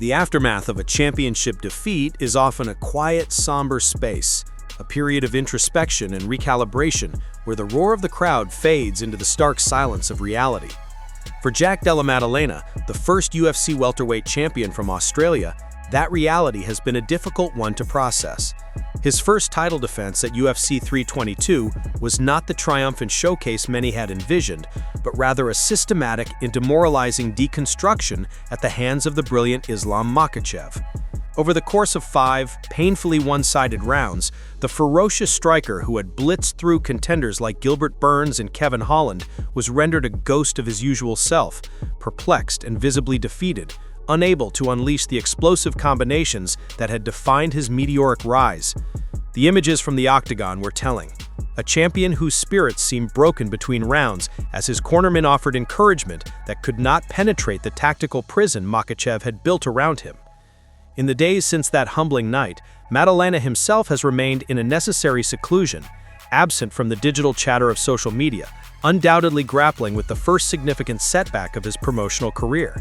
The aftermath of a championship defeat is often a quiet, somber space, a period of introspection and recalibration where the roar of the crowd fades into the stark silence of reality. For Jack Della Maddalena, the first UFC welterweight champion from Australia, that reality has been a difficult one to process. His first title defense at UFC 322 was not the triumphant showcase many had envisioned, but rather a systematic and demoralizing deconstruction at the hands of the brilliant Islam Makhachev. Over the course of 5 painfully one-sided rounds, the ferocious striker who had blitzed through contenders like Gilbert Burns and Kevin Holland was rendered a ghost of his usual self, perplexed and visibly defeated, unable to unleash the explosive combinations that had defined his meteoric rise. The images from the octagon were telling. A champion whose spirits seemed broken between rounds as his cornermen offered encouragement that could not penetrate the tactical prison Makhachev had built around him. In the days since that humbling night, Maddalena himself has remained in a necessary seclusion, absent from the digital chatter of social media, undoubtedly grappling with the first significant setback of his promotional career.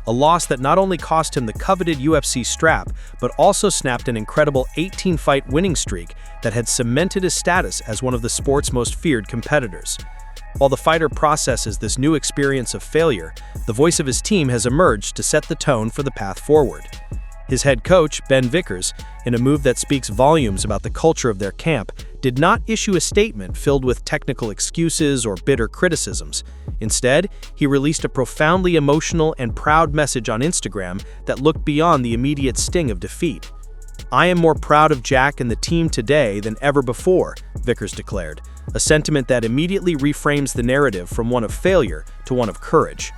A loss that not only cost him the coveted UFC strap, but also snapped an incredible 18-fight winning streak that had cemented his status as one of the sport's most feared competitors. While the fighter processes this new experience of failure, the voice of his team has emerged to set the tone for the path forward. His head coach, Ben Vickers, in a move that speaks volumes about the culture of their camp, did not issue a statement filled with technical excuses or bitter criticisms. Instead, he released a profoundly emotional and proud message on Instagram that looked beyond the immediate sting of defeat. "I am more proud of Jack and the team today than ever before," Vickers declared, a sentiment that immediately reframes the narrative from one of failure to one of courage.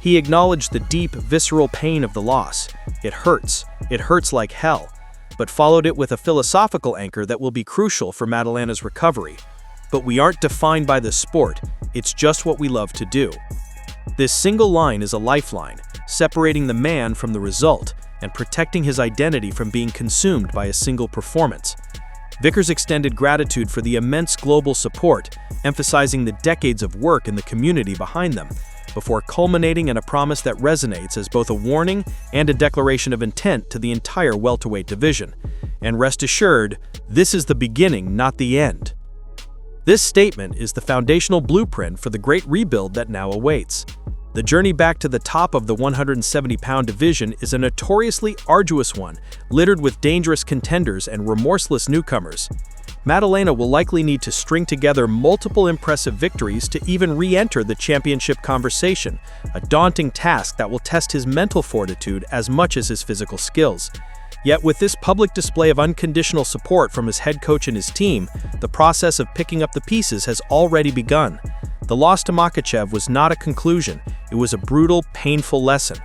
He acknowledged the deep, visceral pain of the loss. It hurts like hell, but followed it with a philosophical anchor that will be crucial for Maddalena's recovery. "But we aren't defined by the sport, it's just what we love to do." This single line is a lifeline, separating the man from the result and protecting his identity from being consumed by a single performance. Vickers extended gratitude for the immense global support, emphasizing the decades of work and the community behind them, before culminating in a promise that resonates as both a warning and a declaration of intent to the entire welterweight division. And rest assured, this is the beginning, not the end. This statement is the foundational blueprint for the great rebuild that now awaits. The journey back to the top of the 170-pound division is a notoriously arduous one, littered with dangerous contenders and remorseless newcomers. Maddalena will likely need to string together multiple impressive victories to even re-enter the championship conversation, a daunting task that will test his mental fortitude as much as his physical skills. Yet with this public display of unconditional support from his head coach and his team, the process of picking up the pieces has already begun. The loss to Makhachev was not a conclusion, it was a brutal, painful lesson.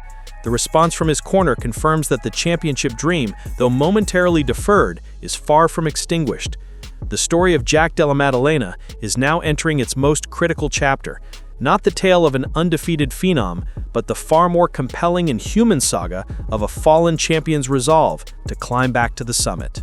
The response from his corner confirms that the championship dream, though momentarily deferred, is far from extinguished. The story of Jack Della Maddalena is now entering its most critical chapter, not the tale of an undefeated phenom, but the far more compelling and human saga of a fallen champion's resolve to climb back to the summit.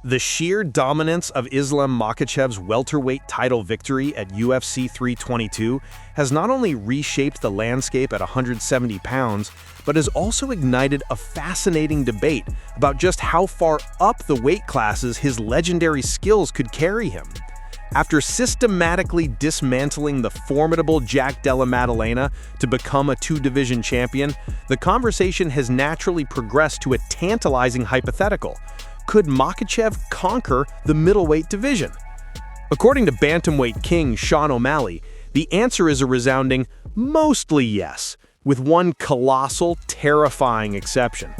The sheer dominance of Islam Makhachev's welterweight title victory at UFC 322 has not only reshaped the landscape at 170 pounds, but has also ignited a fascinating debate about just how far up the weight classes his legendary skills could carry him. After systematically dismantling the formidable Jack Della Maddalena to become a 2-division champion, the conversation has naturally progressed to a tantalizing hypothetical. Could Makhachev conquer the middleweight division? According to bantamweight king Sean O'Malley, the answer is a resounding mostly yes, with one colossal, terrifying exception.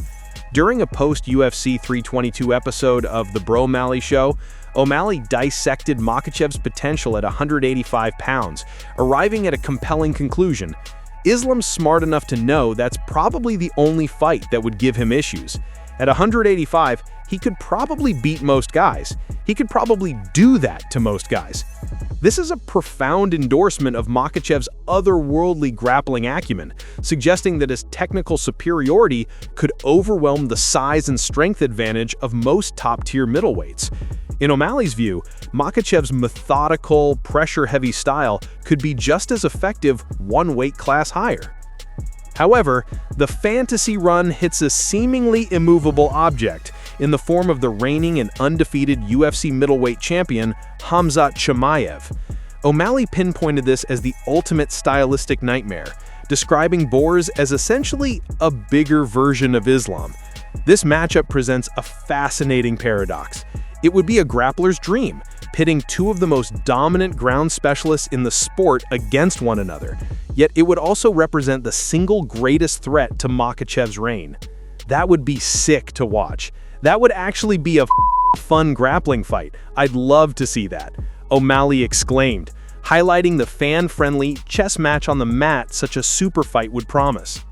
During a post-UFC 322 episode of The Bro O'Malley Show, O'Malley dissected Makhachev's potential at 185 pounds, arriving at a compelling conclusion. Islam's smart enough to know that's probably the only fight that would give him issues. At 185, he could probably beat most guys. He could probably do that to most guys. This is a profound endorsement of Makhachev's otherworldly grappling acumen, suggesting that his technical superiority could overwhelm the size and strength advantage of most top-tier middleweights. In O'Malley's view, Makhachev's methodical, pressure-heavy style could be just as effective one weight class higher. However, the fantasy run hits a seemingly immovable object in the form of the reigning and undefeated UFC middleweight champion, Khamzat Chimaev. O'Malley pinpointed this as the ultimate stylistic nightmare, describing Boers as essentially a bigger version of Islam. This matchup presents a fascinating paradox. It would be a grappler's dream, pitting two of the most dominant ground specialists in the sport against one another. Yet it would also represent the single greatest threat to Makhachev's reign. That would be sick to watch. That would actually be a fun grappling fight. I'd love to see that, O'Malley exclaimed, highlighting the fan-friendly chess match on the mat such a super fight would promise.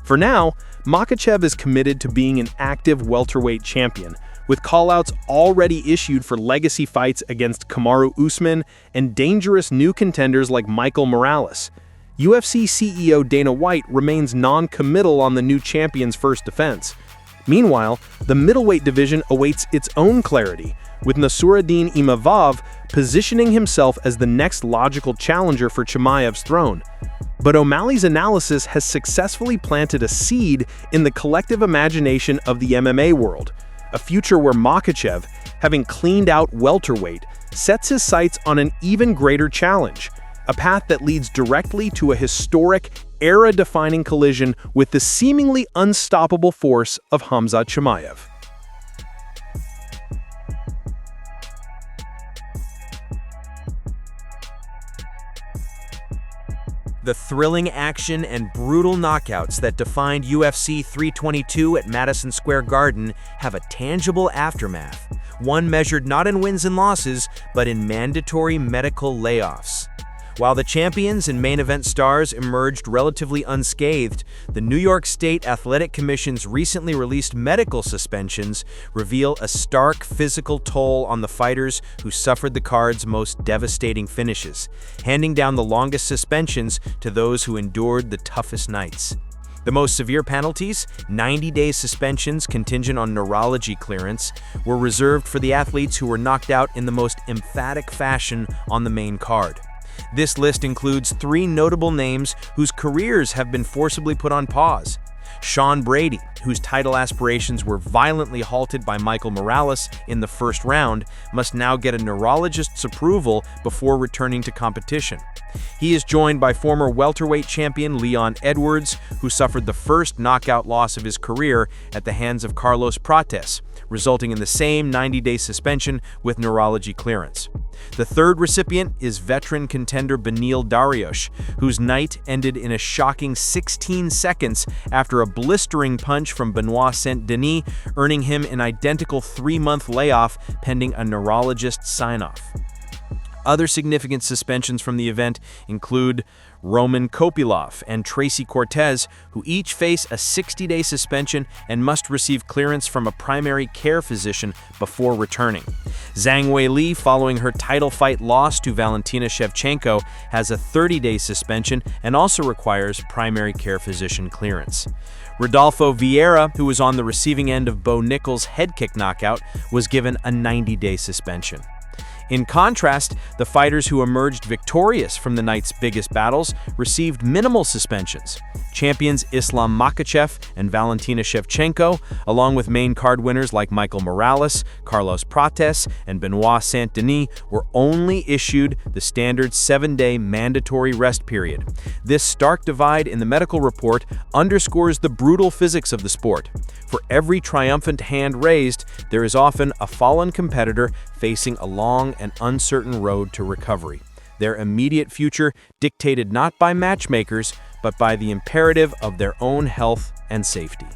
For now, Makhachev is committed to being an active welterweight champion, with callouts already issued for legacy fights against Kamaru Usman and dangerous new contenders like Michael Morales. UFC CEO Dana White remains non-committal on the new champion's first defense. Meanwhile, the middleweight division awaits its own clarity, with Nasruddin Imavov positioning himself as the next logical challenger for Chimaev's throne. But O'Malley's analysis has successfully planted a seed in the collective imagination of the MMA world, a future where Makhachev, having cleaned out welterweight, sets his sights on an even greater challenge, a path that leads directly to a historic, era-defining collision with the seemingly unstoppable force of Khamzat Chimaev. The thrilling action and brutal knockouts that defined UFC 322 at Madison Square Garden have a tangible aftermath, one measured not in wins and losses, but in mandatory medical layoffs. While the champions and main event stars emerged relatively unscathed, the New York State Athletic Commission's recently released medical suspensions reveal a stark physical toll on the fighters who suffered the card's most devastating finishes, handing down the longest suspensions to those who endured the toughest nights. The most severe penalties, 90-day suspensions contingent on neurology clearance, were reserved for the athletes who were knocked out in the most emphatic fashion on the main card. This list includes 3 notable names whose careers have been forcibly put on pause. Sean Brady, whose title aspirations were violently halted by Michael Morales in the first round, must now get a neurologist's approval before returning to competition. He is joined by former welterweight champion Leon Edwards, who suffered the first knockout loss of his career at the hands of Carlos Prates, resulting in the same 90-day suspension with neurology clearance. The third recipient is veteran contender Beneil Dariush, whose night ended in a shocking 16 seconds after a blistering punch from Benoit Saint-Denis, earning him an identical 3-month layoff pending a neurologist's sign-off. Other significant suspensions from the event include Roman Kopylov and Tracy Cortez, who each face a 60-day suspension and must receive clearance from a primary care physician before returning. Zhang Weili, following her title fight loss to Valentina Shevchenko, has a 30-day suspension and also requires primary care physician clearance. Rodolfo Vieira, who was on the receiving end of Bo Nickal's head kick knockout, was given a 90-day suspension. In contrast, the fighters who emerged victorious from the night's biggest battles received minimal suspensions. Champions Islam Makhachev and Valentina Shevchenko, along with main card winners like Michael Morales, Carlos Prates, and Benoit Saint-Denis, were only issued the standard 7-day mandatory rest period. This stark divide in the medical report underscores the brutal physics of the sport. For every triumphant hand raised, there is often a fallen competitor facing a long and uncertain road to recovery. Their immediate future dictated not by matchmakers, but by the imperative of their own health and safety.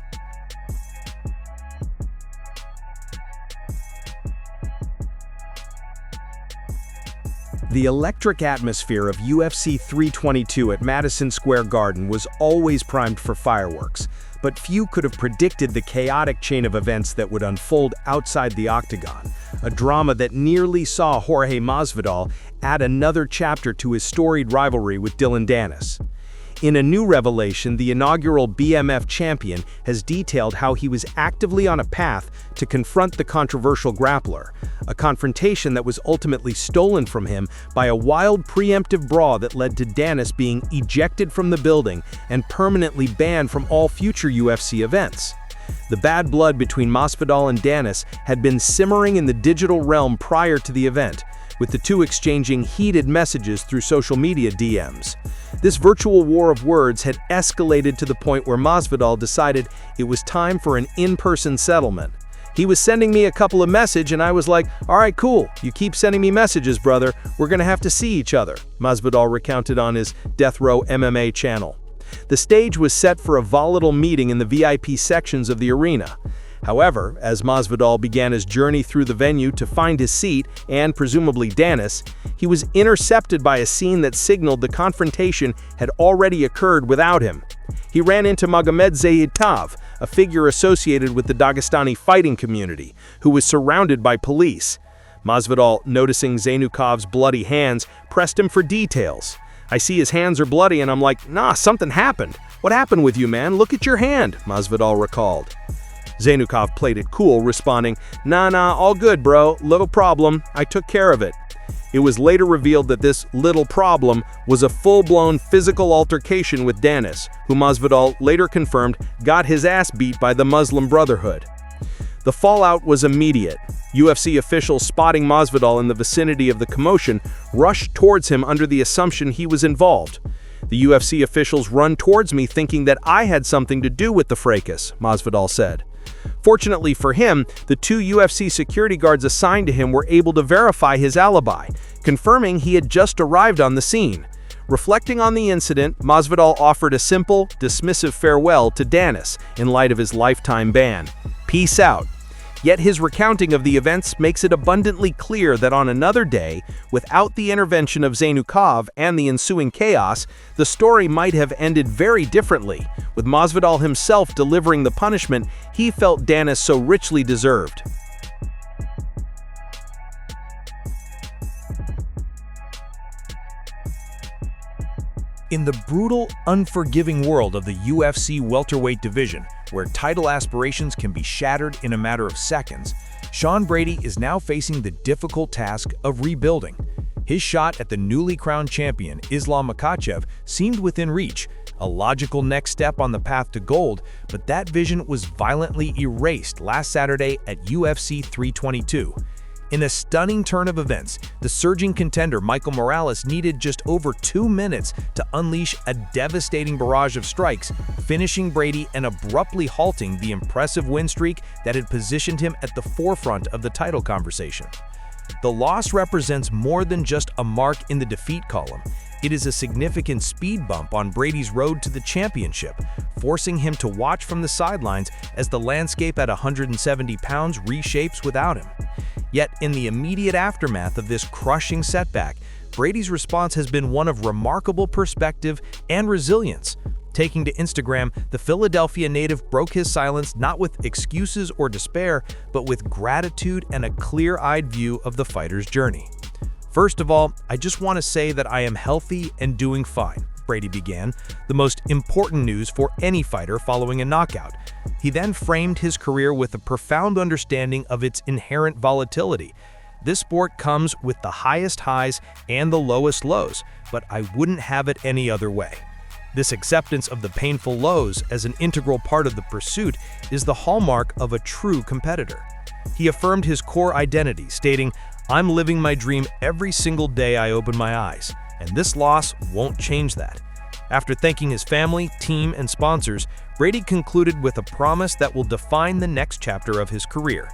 The electric atmosphere of UFC 322 at Madison Square Garden was always primed for fireworks, but few could have predicted the chaotic chain of events that would unfold outside the octagon, a drama that nearly saw Jorge Masvidal add another chapter to his storied rivalry with Dillon Danis. In a new revelation, the inaugural BMF champion has detailed how he was actively on a path to confront the controversial grappler, a confrontation that was ultimately stolen from him by a wild preemptive brawl that led to Danis being ejected from the building and permanently banned from all future UFC events. The bad blood between Masvidal and Danis had been simmering in the digital realm prior to the event, with the two exchanging heated messages through social media DMs. This virtual war of words had escalated to the point where Masvidal decided it was time for an in-person settlement. He was sending me a couple of messages and I was like, "All right, cool. You keep sending me messages, brother. We're gonna have to see each other," Masvidal recounted on his Death Row MMA channel. The stage was set for a volatile meeting in the VIP sections of the arena. However, as Masvidal began his journey through the venue to find his seat and presumably Danis, he was intercepted by a scene that signaled the confrontation had already occurred without him. He ran into Magomed Zaitov, a figure associated with the Dagestani fighting community, who was surrounded by police. Masvidal, noticing Zainukov's bloody hands, pressed him for details. "I see his hands are bloody," and I'm like, "Nah, something happened. What happened with you, man? Look at your hand," Masvidal recalled. Zainukov played it cool, responding, Nah, all good, bro. Little problem. I took care of it." It was later revealed that this little problem was a full-blown physical altercation with Danis, who Masvidal later confirmed got his ass beat by the Muslim Brotherhood. The fallout was immediate. UFC officials spotting Masvidal in the vicinity of the commotion rushed towards him under the assumption he was involved. "The UFC officials run towards me thinking that I had something to do with the fracas," Masvidal said. Fortunately for him, the two UFC security guards assigned to him were able to verify his alibi, confirming he had just arrived on the scene. Reflecting on the incident, Masvidal offered a simple, dismissive farewell to Danis in light of his lifetime ban. "Peace out." Yet his recounting of the events makes it abundantly clear that on another day, without the intervention of Zainukov and the ensuing chaos, the story might have ended very differently, with Masvidal himself delivering the punishment he felt Danis so richly deserved. In the brutal, unforgiving world of the UFC welterweight division, where title aspirations can be shattered in a matter of seconds, Sean Brady is now facing the difficult task of rebuilding. His shot at the newly crowned champion, Islam Makhachev, seemed within reach, a logical next step on the path to gold, but that vision was violently erased last Saturday at UFC 322. In a stunning turn of events, the surging contender Michael Morales needed just over 2 minutes to unleash a devastating barrage of strikes, finishing Brady and abruptly halting the impressive win streak that had positioned him at the forefront of the title conversation. The loss represents more than just a mark in the defeat column. It is a significant speed bump on Brady's road to the championship, forcing him to watch from the sidelines as the landscape at 170 pounds reshapes without him. Yet, in the immediate aftermath of this crushing setback, Brady's response has been one of remarkable perspective and resilience. Taking to Instagram, the Philadelphia native broke his silence not with excuses or despair, but with gratitude and a clear-eyed view of the fighter's journey. "First of all, I just want to say that I am healthy and doing fine," Brady began, the most important news for any fighter following a knockout. He then framed his career with a profound understanding of its inherent volatility. "This sport comes with the highest highs and the lowest lows, but I wouldn't have it any other way." This acceptance of the painful lows as an integral part of the pursuit is the hallmark of a true competitor. He affirmed his core identity, stating, "I'm living my dream every single day I open my eyes, and this loss won't change that." After thanking his family, team, and sponsors, Brady concluded with a promise that will define the next chapter of his career.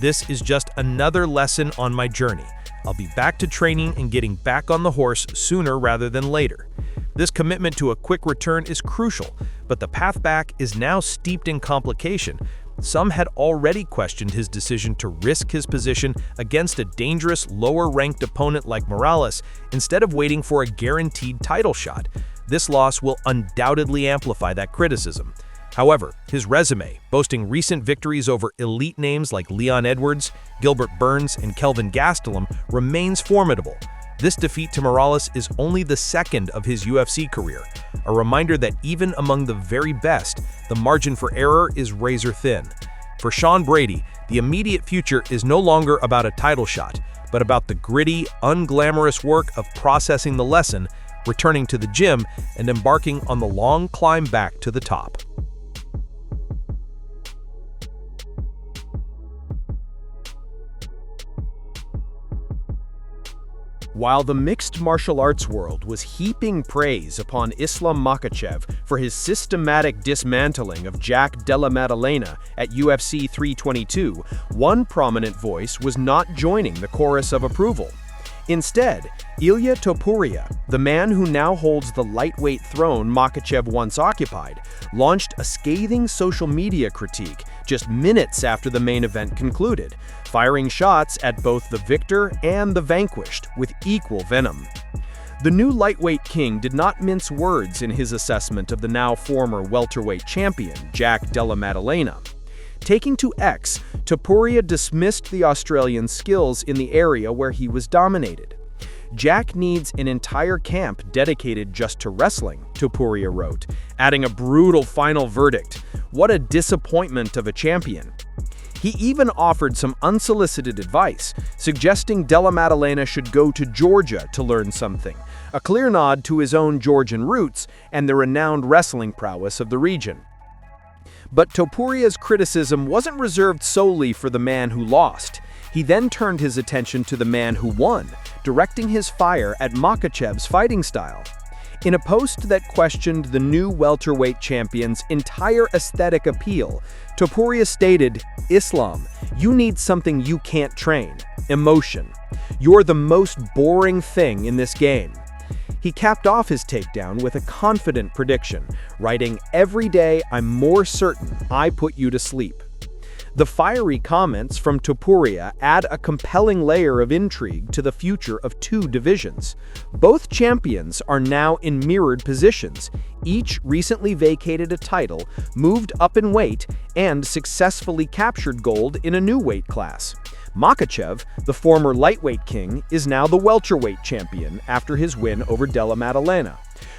"This is just another lesson on my journey. I'll be back to training and getting back on the horse sooner rather than later." This commitment to a quick return is crucial, but the path back is now steeped in complication. Some had already questioned his decision to risk his position against a dangerous, lower-ranked opponent like Morales instead of waiting for a guaranteed title shot. This loss will undoubtedly amplify that criticism. However, his resume, boasting recent victories over elite names like Leon Edwards, Gilbert Burns, and Kelvin Gastelum, remains formidable. This defeat to Morales is only the second of his UFC career, a reminder that even among the very best, the margin for error is razor thin. For Sean Brady, the immediate future is no longer about a title shot, but about the gritty, unglamorous work of processing the lesson, returning to the gym, and embarking on the long climb back to the top. While the mixed martial arts world was heaping praise upon Islam Makhachev for his systematic dismantling of Jack Della Maddalena at UFC 322, one prominent voice was not joining the chorus of approval. Instead, Ilia Topuria, the man who now holds the lightweight throne Makhachev once occupied, launched a scathing social media critique just minutes after the main event concluded, firing shots at both the victor and the vanquished with equal venom. The new lightweight king did not mince words in his assessment of the now former welterweight champion, Jack Della Maddalena. Taking to X, Topuria dismissed the Australian's skills in the area where he was dominated. Jack needs an entire camp dedicated just to wrestling, Topuria wrote, adding a brutal final verdict. What a disappointment of a champion. He even offered some unsolicited advice, suggesting Della Maddalena should go to Georgia to learn something, a clear nod to his own Georgian roots and the renowned wrestling prowess of the region. But Topuria's criticism wasn't reserved solely for the man who lost. He then turned his attention to the man who won, directing his fire at Makhachev's fighting style. In a post that questioned the new welterweight champion's entire aesthetic appeal, Topuria stated, "Islam, you need something you can't train, emotion. You're the most boring thing in this game." He capped off his takedown with a confident prediction, writing, "Every day I'm more certain I put you to sleep." The fiery comments from Topuria add a compelling layer of intrigue to the future of two divisions. Both champions are now in mirrored positions. Each recently vacated a title, moved up in weight, and successfully captured gold in a new weight class. Makhachev, the former lightweight king, is now the welterweight champion after his win over Della Maddalena.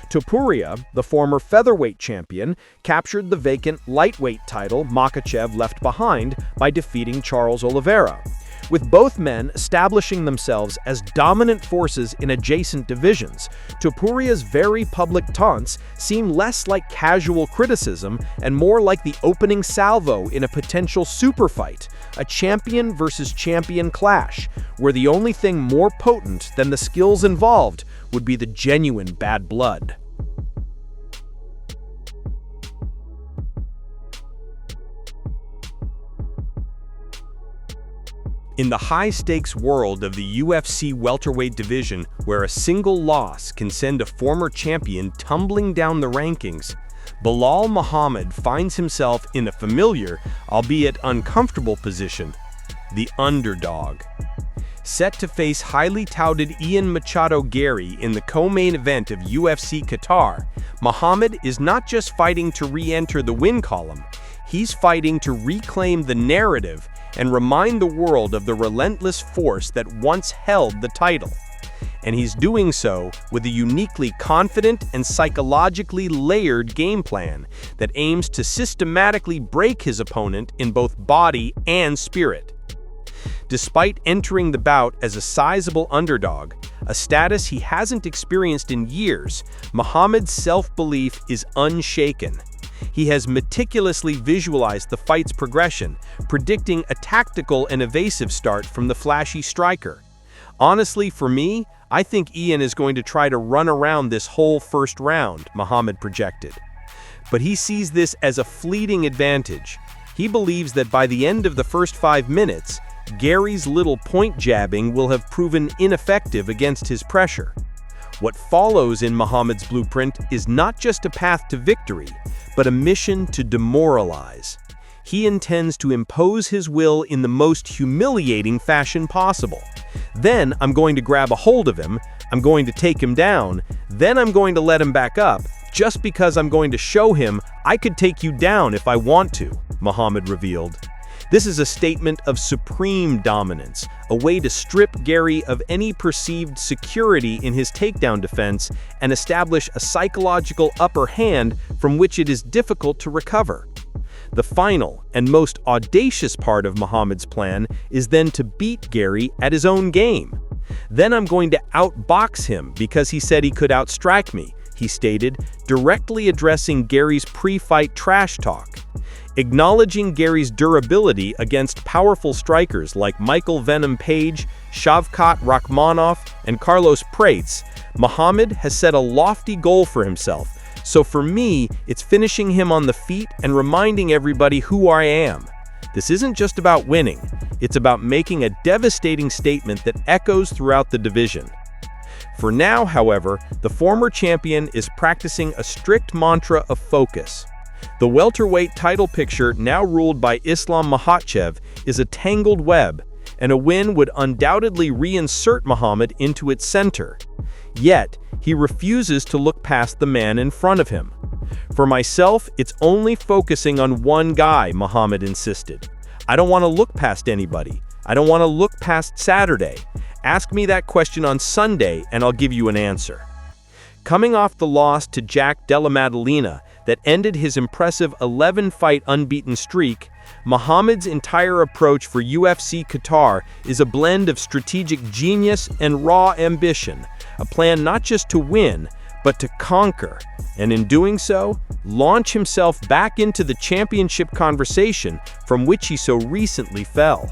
Topuria, the former featherweight champion, captured the vacant lightweight title Makhachev left behind by defeating Charles Oliveira. With both men establishing themselves as dominant forces in adjacent divisions, Topuria's very public taunts seem less like casual criticism and more like the opening salvo in a potential super fight, a champion versus champion clash, where the only thing more potent than the skills involved would be the genuine bad blood. In the high-stakes world of the UFC welterweight division, where a single loss can send a former champion tumbling down the rankings, Belal Muhammad finds himself in a familiar, albeit uncomfortable position: the underdog. Set to face highly touted Ian Machado Gary in the co-main event of UFC Qatar, Muhammad is not just fighting to re-enter the win column, he's fighting to reclaim the narrative and remind the world of the relentless force that once held the title. And he's doing so with a uniquely confident and psychologically layered game plan that aims to systematically break his opponent in both body and spirit. Despite entering the bout as a sizable underdog, a status he hasn't experienced in years, Muhammad's self-belief is unshaken. He has meticulously visualized the fight's progression, predicting a tactical and evasive start from the flashy striker. Honestly, for me, I think Ian is going to try to run around this whole first round, Muhammad projected. But he sees this as a fleeting advantage. He believes that by the end of the first 5 minutes, Gary's little point jabbing will have proven ineffective against his pressure. What follows in Muhammad's blueprint is not just a path to victory, but a mission to demoralize. He intends to impose his will in the most humiliating fashion possible. Then I'm going to grab a hold of him, I'm going to take him down, then I'm going to let him back up, just because I'm going to show him I could take you down if I want to, Muhammad revealed. This is a statement of supreme dominance, a way to strip Gary of any perceived security in his takedown defense and establish a psychological upper hand from which it is difficult to recover. The final and most audacious part of Muhammad's plan is then to beat Gary at his own game. "Then I'm going to outbox him because he said he could outstrike me," he stated, directly addressing Gary's pre-fight trash talk. Acknowledging Gary's durability against powerful strikers like Michael Venom Page, Shavkat Rakhmonov, and Carlos Prates, Muhammad has set a lofty goal for himself. So for me, it's finishing him on the feet and reminding everybody who I am. This isn't just about winning, it's about making a devastating statement that echoes throughout the division. For now, however, the former champion is practicing a strict mantra of focus. The welterweight title picture, now ruled by Islam Makhachev, is a tangled web, and a win would undoubtedly reinsert Muhammad into its center. Yet, he refuses to look past the man in front of him. "For myself, it's only focusing on one guy," Muhammad insisted. "I don't want to look past anybody. I don't want to look past Saturday. Ask me that question on Sunday and I'll give you an answer." Coming off the loss to Jack Della Maddalena that ended his impressive 11-fight unbeaten streak, Muhammad's entire approach for UFC Qatar is a blend of strategic genius and raw ambition, a plan not just to win, but to conquer, and in doing so, launch himself back into the championship conversation from which he so recently fell.